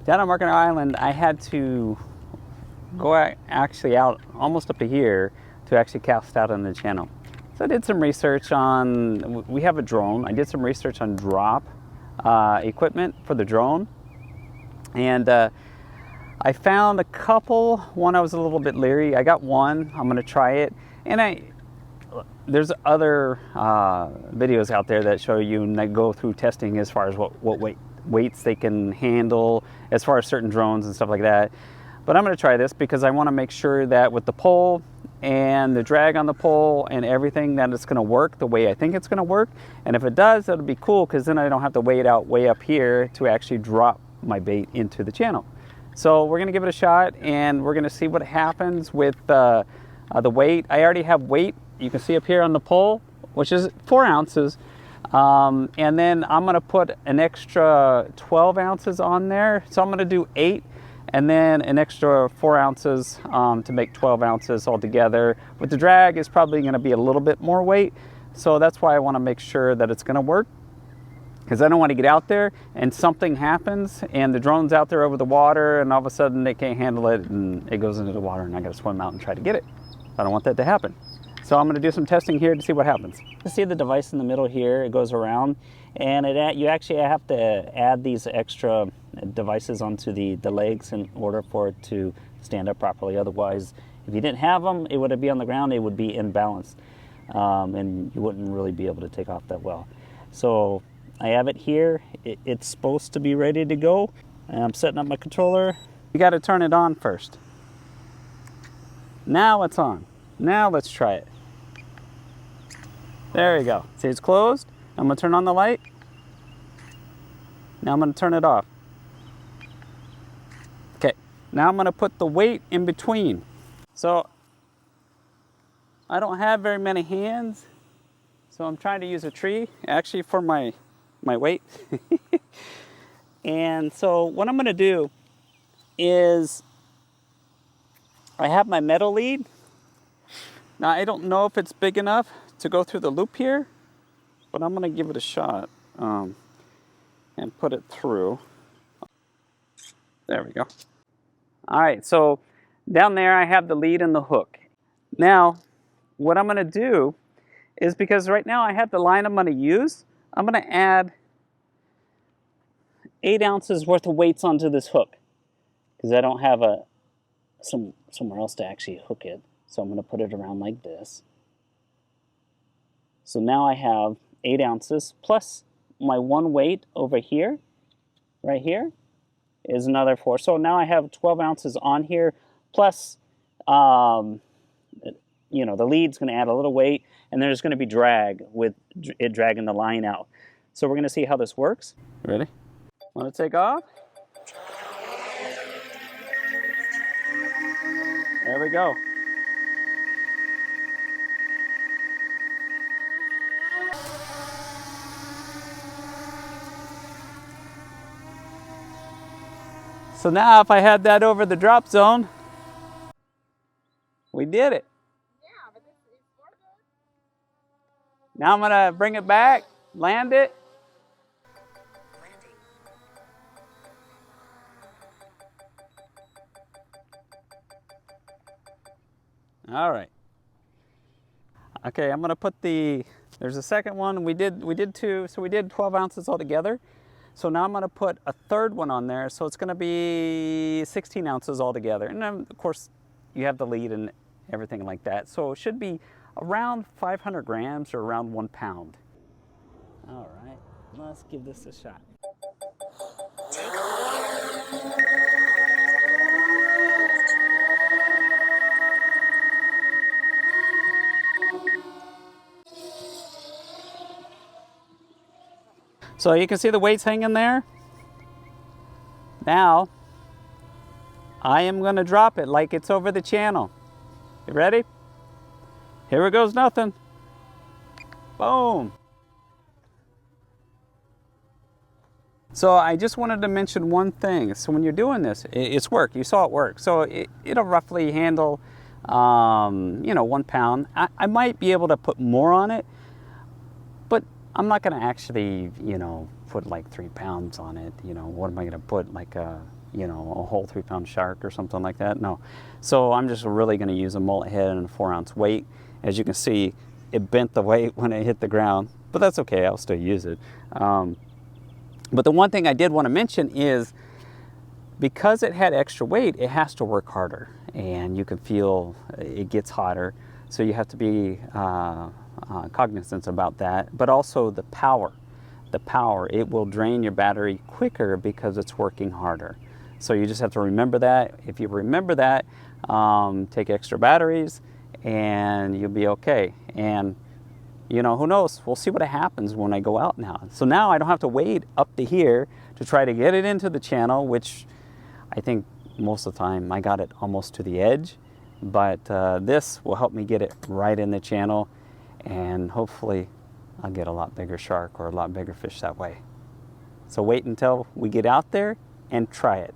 Down on Market Island, I had to go actually out almost up to here to actually cast out on the channel. So I did some research on, we have a drone. I did some research on drop equipment for the drone. And I found a couple. One I was a little bit leery. I got one. I'm going to try it. And there's other videos out there that show you and that go through testing as far as what weights they can handle as far as certain drones and stuff like that. But I'm going to try this because I want to make sure that with the pole and the drag on the pole and everything, that it's going to work the way I think it's going to work. And if it does, that'll be cool, because then I don't have to weigh it out way up here to actually drop my bait into the channel. So we're going to give it a shot, and we're going to see what happens with the weight. I already have weight. You can see up here on the pole, which is 4 ounces. And then I'm going to put an extra 12 ounces on there. So I'm going to do 8. And then an extra 4 ounces to make 12 ounces altogether. With the drag, it's probably going to be a little bit more weight. So that's why I want to make sure that it's going to work, because I don't want to get out there and something happens and the drone's out there over the water and all of a sudden they can't handle it and it goes into the water and I got to swim out and try to get it. I don't want that to happen. So I'm going to do some testing here to see what happens. You see the device in the middle here, it goes around, and you actually have to add these extra devices onto the legs in order for it to stand up properly. Otherwise, if you didn't have them, it would be on the ground, it would be imbalanced, and you wouldn't really be able to take off that well. So I have it here. It's supposed to be ready to go. I'm setting up my controller. You got to turn it on first. Now it's on. Now let's try it. There you go. See, it's closed. I'm going to turn on the light. Now I'm going to turn it off. Okay, now I'm going to put the weight in between. So I don't have very many hands, so I'm trying to use a tree actually for my weight. And so what I'm going to do is I have my metal lead. Now I don't know if it's big enough to go through the loop here, but I'm going to give it a shot and put it through. There we go. All right, so down there I have the lead and the hook. Now what I'm going to do is, because right now I have the line I'm going to use, I'm going to add 8 ounces worth of weights onto this hook, because I don't have somewhere else to actually hook it. So I'm going to put it around like this. So now I have 8 ounces plus my one weight over here, right here, is another 4. So now I have 12 ounces on here, plus, the lead's going to add a little weight, and there's going to be drag with it dragging the line out. So we're going to see how this works. Ready? Want to take off? There we go. So now if I had that over the drop zone, we did it. Yeah, but it's more good. Now I'm going to bring it back, land it. All right. Okay, I'm going to put there's a second one. We did 2, so we did 12 ounces altogether. So now I'm going to put a third one on there, so it's going to be 16 ounces altogether. And then, of course, you have the lead and everything like that. So it should be around 500 grams or around 1 pound. All right, let's give this a shot. So you can see the weights hanging there. Now, I am going to drop it like it's over the channel. You ready? Here it goes, nothing. Boom. So I just wanted to mention one thing. So when you're doing this, it's work. You saw it work. So it'll roughly handle, 1 pound. I might be able to put more on it, but I'm not going to actually, put like 3 pounds on it. What am I going to put, like you know, a whole 3-pound shark or something like that. No. So I'm just really going to use a mullet head and a 4-ounce weight. As you can see, it bent the weight when it hit the ground, but that's okay. I'll still use it. But the one thing I did want to mention is because it had extra weight, it has to work harder, and you can feel it gets hotter. So you have to be cognizant about that, but also the power. The power, it will drain your battery quicker because it's working harder. So you just have to remember that. If you remember that, take extra batteries and you'll be okay. And you know, who knows? We'll see what happens when I go out now. So now I don't have to wait up to here to try to get it into the channel, which I think most of the time I got it almost to the edge. But this will help me get it right in the channel, and hopefully I'll get a lot bigger shark or a lot bigger fish that way. So wait until we get out there and try it.